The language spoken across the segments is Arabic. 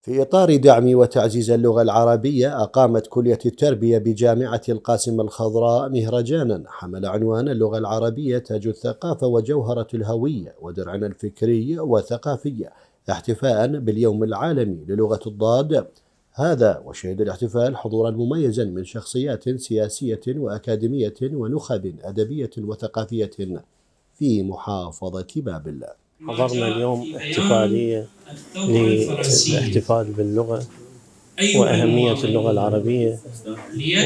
في إطار دعم وتعزيز اللغة العربية، أقامت كلية التربية بجامعة القاسم الخضراء مهرجانًا حمل عنوان اللغة العربية تاج الثقافة وجوهرة الهوية ودرعنا الفكري والثقافي، احتفاء باليوم العالمي للغة الضاد. هذا وشهد الاحتفال حضورا مميزا من شخصيات سياسية وأكاديمية ونخب أدبية وثقافية في محافظة بابل. حضرنا اليوم احتفالية للاحتفال باللغة وأهمية اللغة العربية،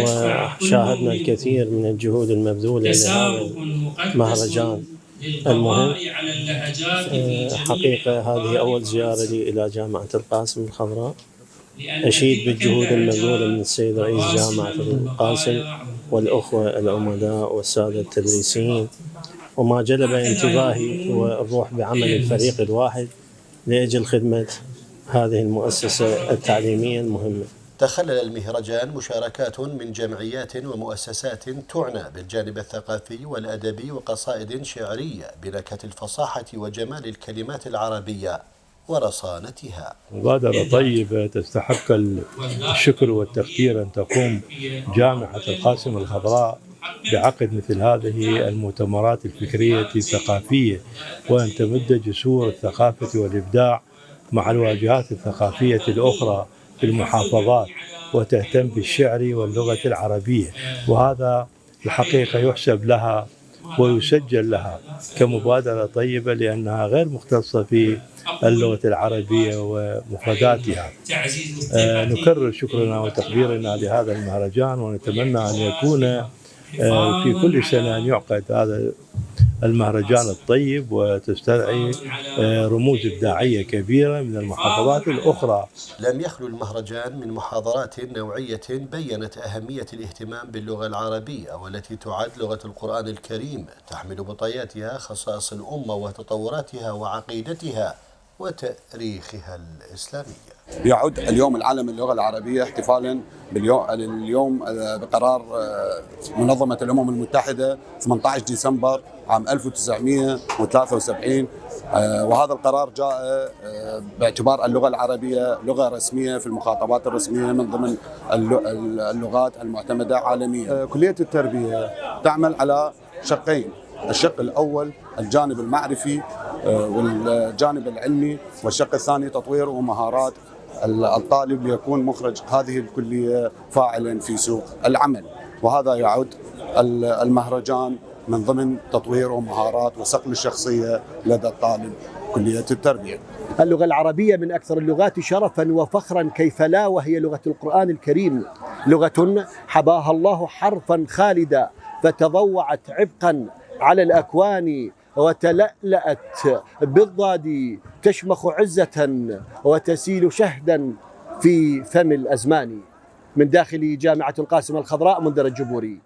وشاهدنا الكثير من الجهود المبذولة لهذا المهرجان المهم. حقيقة هذه أول زيارة لي إلى جامعة القاسم الخضراء، أشيد بالجهود المبذولة من السيد رئيس جامعة القاسم والأخوة العمداء والسادة التدريسيين، وما جلب انتباهي هو الروح بعمل الفريق الواحد لأجل خدمة هذه المؤسسة التعليمية المهمة. تخلل المهرجان مشاركات من جمعيات ومؤسسات تعنى بالجانب الثقافي والأدبي وقصائد شعرية بنكهة الفصاحة وجمال الكلمات العربية ورصانتها. مبادرة طيبة تستحق الشكر والتقدير أن تقوم جامعة القاسم الخضراء بعقد مثل هذه المؤتمرات الفكرية الثقافية، وأن تمد جسور الثقافة والإبداع مع الواجهات الثقافية الأخرى في المحافظات، وتهتم بالشعر واللغة العربية، وهذا الحقيقة يحسب لها ويسجل لها كمبادرة طيبة لأنها غير مختصة في اللغة العربية ومفرداتها. نكرر شكرنا وتقديرنا لهذا المهرجان، ونتمنى أن يكون في كل سنة أن يعقد هذا المهرجان الطيب وتستدعي رموز إبداعية كبيرة من المحافظات الأخرى. لم يخلو المهرجان من محاضرات نوعية بيّنت أهمية الاهتمام باللغة العربية، والتي تعد لغة القرآن الكريم، تحمل بطياتها خصائص الأمة وتطوراتها وعقيدتها وتاريخها الإسلامي. يعد اليوم العالمي للغة العربية احتفالا باليوم بقرار منظمة الأمم المتحدة 18 ديسمبر عام 1973، وهذا القرار جاء باعتبار اللغة العربية لغة رسمية في المخاطبات الرسمية من ضمن اللغات المعتمدة عالميا. كلية التربية تعمل على شقين: الشق الأول الجانب المعرفي والجانب العلمي، والشق الثاني تطوير ومهارات الطالب ليكون مخرج هذه الكلية فاعلا في سوق العمل. وهذا يعد المهرجان من ضمن تطوير ومهارات وصقل الشخصية لدى الطالب كلية التربية. اللغة العربية من أكثر اللغات شرفا وفخرا، كيف لا وهي لغة القرآن الكريم، لغة حباها الله حرفا خالدا فتضوعت عبقا على الأكوان وتلألأت بالضاد تشمخ عزة وتسيل شهدا في فم الأزمان. من داخل جامعة القاسم الخضراء، منذر الجبوري.